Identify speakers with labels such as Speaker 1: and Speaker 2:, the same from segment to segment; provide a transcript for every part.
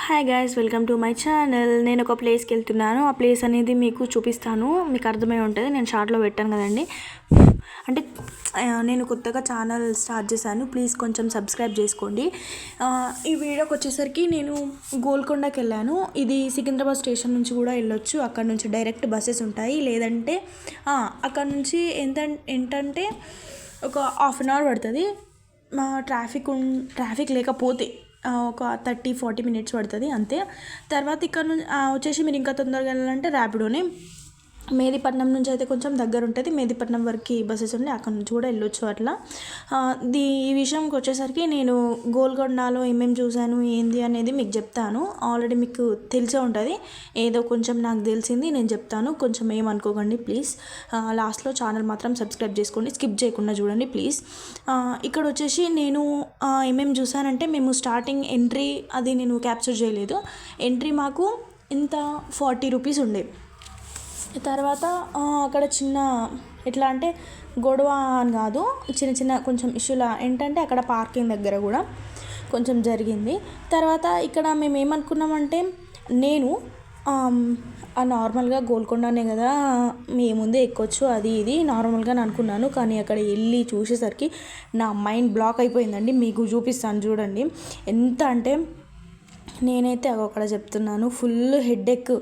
Speaker 1: Hi guys, welcome to my channel. నేను ఒక ప్లేస్కి వెళ్తున్నాను. ఆ ప్లేస్ అనేది మీకు చూపిస్తాను, మీకు అర్థమై ఉంటుంది. నేను షార్ట్లో పెట్టాను కదండి. అంటే నేను కొత్తగా ఛానల్ స్టార్ట్ చేశాను, ప్లీజ్ కొంచెం సబ్స్క్రైబ్ చేసుకోండి. ఈ వీడియోకి వచ్చేసరికి నేను గోల్కొండకి వెళ్ళాను. ఇది సికింద్రాబాద్ స్టేషన్ నుంచి కూడా వెళ్ళొచ్చు. అక్కడ నుంచి డైరెక్ట్ బస్సెస్ ఉంటాయి. లేదంటే అక్కడ నుంచి ఏంటంటే ఒక హాఫ్ అన్ అవర్ పడుతుంది. ట్రాఫిక్ లేకపోతే ఒక 30-40 మినిట్స్ పడుతుంది అంతే. తర్వాత ఇక్కడ నుంచి వచ్చేసి మీరు ఇంకా తొందరగా వెళ్ళాలంటే ర్యాపిడోనే. మెహదీపట్నం నుంచి అయితే కొంచెం దగ్గర ఉంటుంది. మెహదీపట్నం వరకు బస్సెస్ ఉండి అక్కడ నుంచి కూడా వెళ్ళొచ్చు అట్లా. ఈ విషయంకి వచ్చేసరికి నేను గోల్కొండలో ఏమేమి చూశాను ఏంది అనేది మీకు చెప్తాను. ఆల్రెడీ మీకు తెలిసే ఉంటుంది, ఏదో కొంచెం నాకు తెలిసింది నేను చెప్తాను. కొంచెం ఏమనుకోకండి ప్లీజ్. లాస్ట్లో ఛానల్ మాత్రం సబ్స్క్రైబ్ చేసుకోండి, స్కిప్ చేయకుండా చూడండి ప్లీజ్. ఇక్కడ వచ్చేసి నేను ఏమేమి చూసానంటే, మేము స్టార్టింగ్ ఎంట్రీ అది నేను క్యాప్చర్ చేయలేదు. ఎంట్రీ మాకు ఇంత 40 రూపీస్ ఉండే. తర్వాత అక్కడ చిన్న ఎట్లా అంటే గొడవ అని కాదు, చిన్న చిన్న కొంచెం ఇష్యూలా ఏంటంటే అక్కడ పార్కింగ్ దగ్గర కూడా కొంచెం జరిగింది. తర్వాత ఇక్కడ మేము ఏమనుకున్నామంటే, నేను నార్మల్గా గోల్కొండనే కదా ముందే ఎక్కొచ్చు అది ఇది నార్మల్గా అనుకున్నాను. కానీ అక్కడ వెళ్ళి చూసేసరికి నా మైండ్ బ్లాక్ అయిపోయిందండి. మీకు చూపిస్తాను చూడండి. ఎంత అంటే నేనైతే అక్కడ చెప్తున్నాను, ఫుల్ హెడేక్.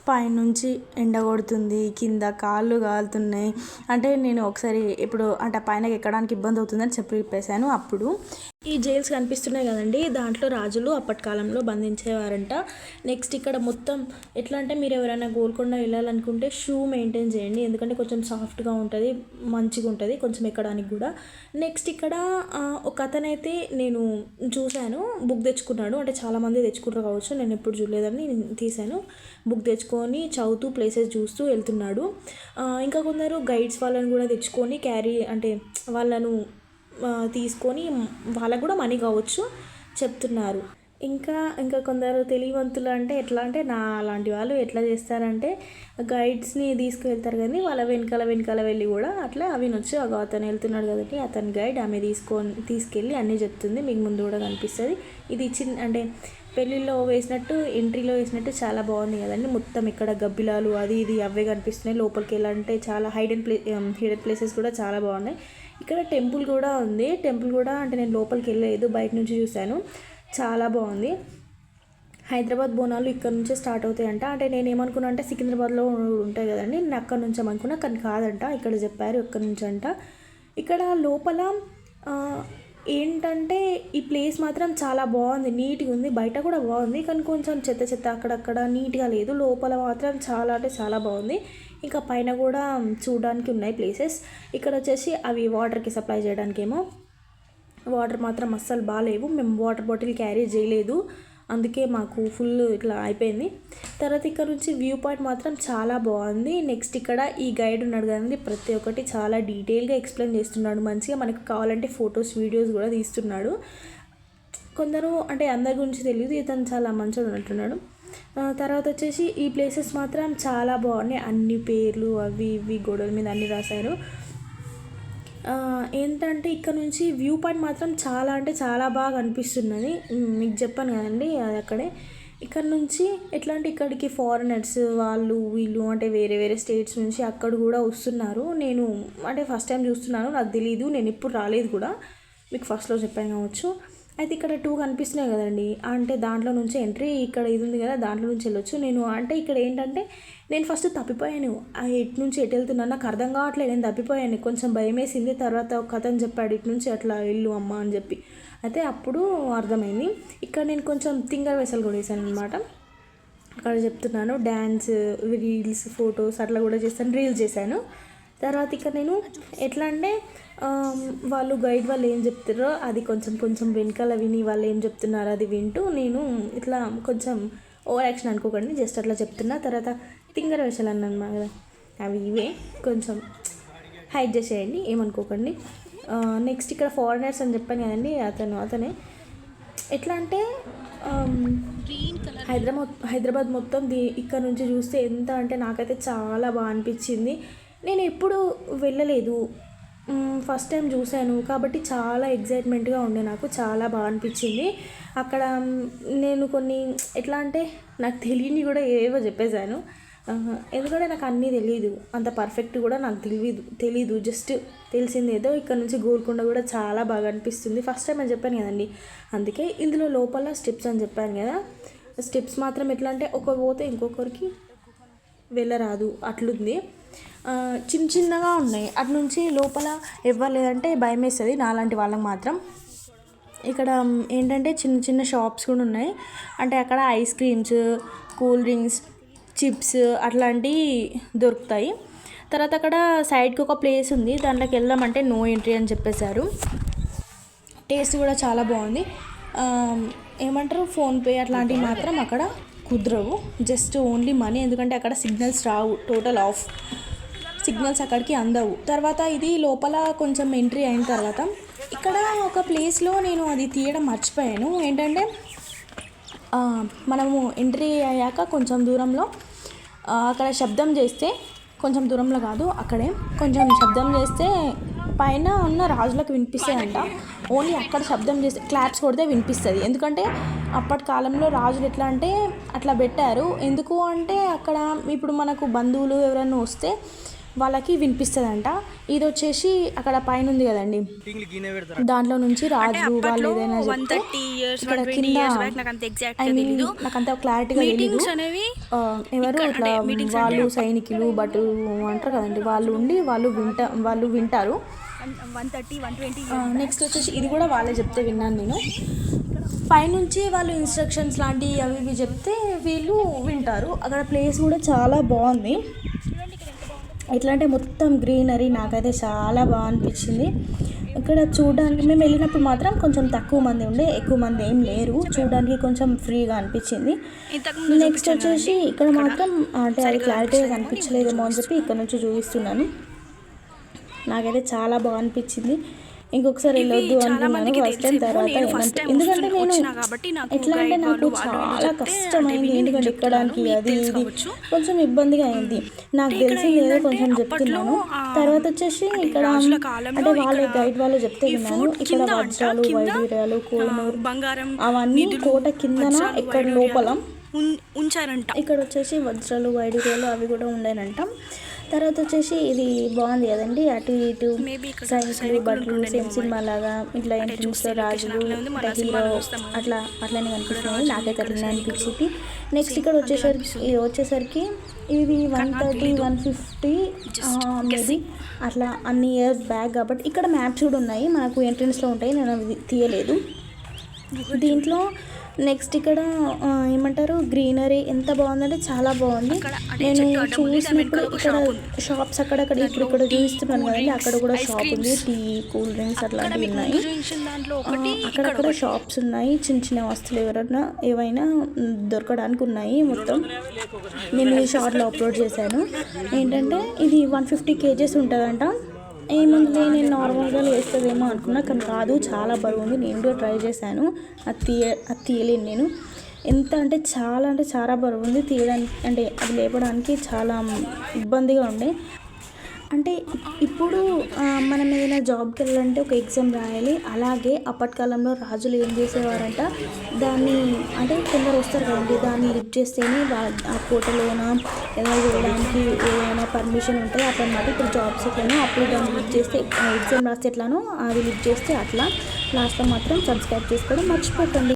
Speaker 1: పైనుంచి ఎండ కొడుతుంది, కింద కాళ్ళు కాలుతున్నాయి. అంటే నేను ఒకసారి ఇప్పుడు అంటే పైనకి ఎక్కడానికి ఇబ్బంది అవుతుందని చెప్పేసాను. అప్పుడు ఈ జైల్స్ కనిపిస్తున్నాయి కదండి, దాంట్లో రాజులు అప్పటి కాలంలో బంధించేవారంట. నెక్స్ట్ ఇక్కడ మొత్తం ఎట్లా అంటే, మీరు ఎవరైనా గోల్కొండ వెళ్ళాలనుకుంటే షూ మెయింటైన్ చేయండి, ఎందుకంటే కొంచెం సాఫ్ట్గా ఉంటుంది, మంచిగా ఉంటుంది కొంచెం ఎక్కడానికి కూడా. నెక్స్ట్ ఇక్కడ ఒక అతనైతే నేను చూశాను, బుక్ తెచ్చుకున్నాడు. అంటే చాలామంది తెచ్చుకుంటారు కావచ్చు, నేను ఎప్పుడు చూడలేదని తీశాను. బుక్ తెచ్చుకొని చదువుతూ ప్లేసెస్ చూస్తూ వెళ్తున్నాడు. ఇంకా కొందరు గైడ్స్ వాళ్ళని కూడా తెచ్చుకొని అంటే వాళ్ళను తీసుకొని వాళ్ళకు కూడా మనీ కావచ్చు చెప్తున్నారు. ఇంకా కొందరు తెలివివంతులు అంటే ఎట్లా అంటే నా అలాంటి వాళ్ళు ఎట్లా చేస్తారంటే, గైడ్స్ని తీసుకువెళ్తారు కానీ వాళ్ళ వెనకాల వెళ్ళి కూడా అట్లా వినొచ్చు. అతను వెళ్తున్నాడు కదండి, అతని గైడ్ ఆమె తీసుకెళ్ళి అన్నీ చెప్తుంది. మీకు ముందు కూడా కనిపిస్తుంది. ఇది అంటే పెళ్ళిళ్ళలో వేసినట్టు, ఎంట్రీలో వేసినట్టు చాలా బాగుంది కదండి. మొత్తం ఇక్కడ గబ్బిలాలు అది ఇది అవే కనిపిస్తున్నాయి. లోపలికి వెళ్ళాలంటే చాలా హైడెన్ ప్లేసెస్ కూడా చాలా బాగున్నాయి. ఇక్కడ టెంపుల్ కూడా ఉంది. టెంపుల్ కూడా అంటే నేను లోపలికి వెళ్ళలేదు, బయట నుంచి చూశాను. చాలా బాగుంది. హైదరాబాద్ బోనాలు ఇక్కడ నుంచే స్టార్ట్ అవుతాయంట. అంటే నేను ఏమనుకున్నా అంటే సికింద్రాబాద్లో ఉంటాయి కదండి, నేను అక్కడ నుంచి అనుకున్నా, కానీ కాదంట, ఇక్కడ చెప్పారు ఇక్కడ నుంచి అంట. ఇక్కడ లోపల ఏంటంటే ఈ ప్లేస్ మాత్రం చాలా బాగుంది, నీట్గా ఉంది. బయట కూడా బాగుంది, కానీ కొంచెం చెత్త అక్కడక్కడ నీట్గా లేదు. లోపల మాత్రం చాలా అంటే చాలా బాగుంది. ఇంకా పైన కూడా చూడడానికి ఉన్నాయి ప్లేసెస్. ఇక్కడ వచ్చేసి అవి వాటర్కి సప్లై చేయడానికేమో. వాటర్ మాత్రం అస్సలు బాగాలేవు. మేము వాటర్ బాటిల్ క్యారీ చేయలేదు, అందుకే మాకు ఫుల్ ఇట్లా అయిపోయింది. తర్వాత ఇక్కడ నుంచి వ్యూ పాయింట్ మాత్రం చాలా బాగుంది. నెక్స్ట్ ఇక్కడ ఈ గైడ్ ఉన్నాడు కదండి, ప్రతి ఒక్కటి చాలా డీటెయిల్గా ఎక్స్ప్లెయిన్ చేస్తున్నాడు. మంచిగా మనకు కావాలంటే ఫొటోస్ వీడియోస్ కూడా తీస్తున్నాడు. కొందరు అంటే అందరి గురించి తెలియదు, ఇతను చాలా మంచిగా ఉన్నట్టున్నాడు. తర్వాత వచ్చేసి ఈ ప్లేసెస్ మాత్రం చాలా బాగున్నాయి. అన్ని పేర్లు అవి ఇవి గోడల మీద అన్నీ రాశారు. ఏంటంటే ఇక్కడ నుంచి వ్యూ పాయింట్ మాత్రం చాలా అంటే చాలా బాగా అనిపిస్తున్నది. మీకు చెప్పాను కదండి అది అక్కడే. ఇక్కడ నుంచి ఎట్లా అంటే ఇక్కడికి ఫారినర్స్ వాళ్ళు వీళ్ళు అంటే వేరే స్టేట్స్ నుంచి అక్కడ కూడా వస్తున్నారు. నేను అంటే ఫస్ట్ టైం చూస్తున్నాను, నాకు తెలీదు, నేను ఎప్పుడు రాలేదు కూడా, మీకు ఫస్ట్లో చెప్పాను కావచ్చు. అయితే ఇక్కడ 2 కనిపిస్తున్నాయి కదండి, అంటే దాంట్లో నుంచి ఎంట్రీ, ఇక్కడ ఇది ఉంది కదా దాంట్లో నుంచి వెళ్ళొచ్చు. నేను అంటే ఇక్కడ ఏంటంటే నేను ఫస్ట్ తప్పిపోయాను, ఎటు నుంచి ఎటు వెళ్తున్నాను నాకు అర్థం కావట్లేదు, నేను తప్పిపోయాను, కొంచెం భయం వేసింది. తర్వాత ఒక అతను చెప్పాడు ఇటు నుంచి అట్లా వెళ్ళు అమ్మ అని చెప్పి, అయితే అప్పుడు అర్థమైంది. ఇక్కడ నేను కొంచెం తింగర్ వేసలు కూడా వేసాను అనమాట. అక్కడ చెప్తున్నాను డ్యాన్స్, రీల్స్, ఫొటోస్ అట్లా కూడా చేస్తాను, రీల్స్ చేశాను. తర్వాత ఇక్కడ నేను ఎట్లా అంటే వాళ్ళు గైడ్ వాళ్ళు ఏం చెప్తారో అది కొంచెం వెనకాల విని వాళ్ళు ఏం చెప్తున్నారు అది వింటూ నేను ఇట్లా కొంచెం ఓవర్ యాక్షన్ అనుకోకండి, జస్ట్ అట్లా చెప్తున్నా. తర్వాత తింగర వేషాలు అన్నమాట కదా, అవి ఇవే కొంచెం హైడ్ చేసేయండి, ఏమనుకోకండి. నెక్స్ట్ ఇక్కడ ఫారినర్స్ అని చెప్పాను కదండి, అతనే ఎట్లా అంటే హైదరాబాద్ మొత్తం ఇక్కడ నుంచి చూస్తే ఎంత అంటే నాకైతే చాలా బాగా అనిపించింది. నేను ఎప్పుడు వెళ్ళలేదు, ఫస్ట్ టైం చూశాను కాబట్టి చాలా ఎగ్జైట్మెంట్గా ఉండే, నాకు చాలా బాగా అనిపించింది. అక్కడ నేను కొన్ని ఎట్లా అంటే నాకు తెలియని కూడా ఏవో చెప్పేశాను. ఎందుకంటే నాకు అన్నీ తెలియదు, అంత పర్ఫెక్ట్ కూడా నాకు తెలీదు. జస్ట్ తెలిసింది ఏదో. ఇక్కడ నుంచి గోల్కొండ కూడా చాలా బాగా అనిపిస్తుంది. ఫస్ట్ టైం అని చెప్పాను కదండి, అందుకే ఇందులో లోపల స్టెప్స్ అని చెప్పాను కదా. స్టెప్స్ మాత్రం ఎట్లా అంటే ఒకరు పోతే ఇంకొకరికి వెళ్ళరాదు అట్లుంది. చిన్నగా ఉన్నాయి. అటు నుంచి లోపల ఎవ్వరు లేదంటే భయం వేస్తుంది నాలాంటి వాళ్ళకి మాత్రం. ఇక్కడ ఏంటంటే చిన్న షాప్స్ కూడా ఉన్నాయి. అంటే అక్కడ ice creams, cool drinks, chips అట్లాంటివి దొరుకుతాయి. తర్వాత అక్కడ సైడ్కి ఒక ప్లేస్ ఉంది, దాంట్లోకి వెళ్దామంటే నో ఎంట్రీ అని చెప్పేశారు. టేస్ట్ కూడా చాలా బాగుంది. ఏమంటారు, ఫోన్పే అట్లాంటివి మాత్రం అక్కడ కుదరవు. జస్ట్ ఓన్లీ మనీ, ఎందుకంటే అక్కడ signals Rao, total of signals అక్కడికి అందవు. తర్వాత ఇది లోపల కొంచెం ఎంట్రీ అయిన తర్వాత ఇక్కడ ఒక ప్లేస్లో నేను అది తీయడం మర్చిపోయాను. ఏంటంటే మనము ఎంట్రీ అయ్యాక కొంచెం దూరంలో అక్కడ శబ్దం చేస్తే, కొంచెం దూరంలో కాదు అక్కడే కొంచెం శబ్దం చేస్తే పైన ఉన్న రాజులకు వినిపిస్తాయంట. ఓన్లీ అక్కడ శబ్దం చేస్తే క్లాప్స్ కొడితే వినిపిస్తుంది. ఎందుకంటే అప్పటి కాలంలో రాజులు ఎట్లా అంటే అట్లా పెట్టారు. ఎందుకు అంటే అక్కడ ఇప్పుడు మనకు బంధువులు ఎవరైనా వస్తే వాళ్ళకి వినిపిస్తుందంట. ఇది వచ్చేసి అక్కడ పైన ఉంది కదండి, దాంట్లో నుంచి రాజు వాళ్ళు ఏదైనా చెప్తే ఇక్కడ కింద నాకంత క్లారిటీగా తెలియదు. ఎవరు ఇట్లా వాళ్ళు సైనికులు భటులు అంటారు కదండి, వాళ్ళు ఉండి వాళ్ళు వింటారు. నెక్స్ట్ వచ్చేసి ఇది కూడా వాళ్ళే చెప్తే విన్నాను నేను. పైనుంచి వాళ్ళు ఇన్స్ట్రక్షన్స్ లాంటివి అవి ఇవి చెప్తే వీళ్ళు వింటారు. అక్కడ ప్లేస్ కూడా చాలా బాగుంది. ఎట్లా అంటే మొత్తం గ్రీనరీ, నాకైతే చాలా బాగా అనిపించింది. ఇక్కడ చూడడానికి మేము వెళ్ళినప్పుడు మాత్రం కొంచెం తక్కువ మంది ఉండే, ఎక్కువ మంది ఏం లేరు. చూడడానికి కొంచెం ఫ్రీగా అనిపించింది. నెక్స్ట్ వచ్చేసి ఇక్కడ మాత్రం అంటే అది క్లారిటీగా కనిపించలేదేమో అని చెప్పి ఇక్కడ నుంచి చూపిస్తున్నాను. నాకైతే చాలా బాగా అనిపించింది. ఇంకొకసారి వెళ్ళొద్దు అనుకున్నాను ఫస్ట్ టైం. తర్వాత ఎందుకంటే నేను ఎట్లా అంటే నాకు చాలా కష్టమైంది, ఎందుకంటే ఎక్కడానికి అది ఇది కొంచెం ఇబ్బందిగా అయింది. నాకు తెలిసింది ఏదో కొంచెం చెప్తున్నాను. తర్వాత వచ్చేసి ఇక్కడ అంటే వాళ్ళ గైడ్ వాళ్ళు చెప్తే విన్నాను. ఇక్కడ వజ్రాలు, వైడూర్యాలు, కోహినూర్ అవన్నీ కోట కిందన ఇక్కడ లోపల ఉంచారంట. ఇక్కడ వచ్చేసి వజ్రాలు, వైడూర్యాలు అవి కూడా ఉండేనంట. తర్వాత వచ్చేసి ఇది బాగుంది కదండి, అటు ఇటు సైనికులు భటులు సేమ్ సినిమా లాగా ఇట్లా ఎంట్రన్స్లో రాజులు హీరో అట్లనే కనిపిస్తున్నాయి. నాకైతే అట్లనే అనిపించింది. నెక్స్ట్ ఇక్కడ వచ్చేసరికి ఇది 130, 150 మేబీ అట్లా అన్ని ఇయర్స్ బ్యాక్ కాబట్టి ఇక్కడ మ్యాప్స్ కూడా ఉన్నాయి, మనకు ఎంట్రన్స్లో ఉంటాయి. నేను అవి తీయలేదు దీంట్లో. నెక్స్ట్ ఇక్కడ ఏమంటారు, గ్రీనరీ ఎంత బాగుందంటే చాలా బాగుంది. నేను చూసినప్పుడు ఇక్కడ షాప్స్ అక్కడక్కడ ఇక్కడ చూస్తున్నాను కదండి, అక్కడ కూడా షాప్ ఉంది. టీ, కూల్ డ్రింక్స్ అట్లాంటివి ఉన్నాయి. అక్కడక్కడ షాప్స్ ఉన్నాయి, చిన్న వస్తువులు ఏవైనా దొరకడానికి ఉన్నాయి. మొత్తం నేను ఈ షార్ట్లో అప్లోడ్ చేశాను. ఏంటంటే ఇది 150 kgs ఉంటుందంట. ఏముంది నేను నార్మల్గా వేస్తుందేమో అనుకున్నా, కానీ కాదు, చాలా బరువు ఉంది. నేను కూడా ట్రై చేశాను, అది తీయలేను నేను. ఎంత అంటే చాలా బరువు ఉంది తీయడానికి, అంటే అది లేపడానికి చాలా ఇబ్బందిగా ఉండే. అంటే ఇప్పుడు మనం ఏదైనా జాబ్కి వెళ్ళాలంటే ఒక ఎగ్జామ్ రాయాలి. అలాగే అప్పటి కాలంలో రాజులు ఏం చేసేవారంట, దాన్ని అంటే కొందరు వస్తారు కదండి, దాన్ని లిఫ్ట్ చేస్తేనే ఆ కోటలోన ఏదైనా చేయడానికి ఏదైనా పర్మిషన్ ఉంటుంది అట్లన్నమాట. ఇప్పుడు జాబ్స్ ఎట్లనో అప్పుడు దాన్ని లిఫ్ట్ చేస్తే, ఎగ్జామ్ రాస్తే ఎట్లానో అది లిఫ్ట్ చేస్తే అట్లా. లాస్ట్లో మాత్రం సబ్స్క్రైబ్ చేసుకోవడం మర్చిపోకండి.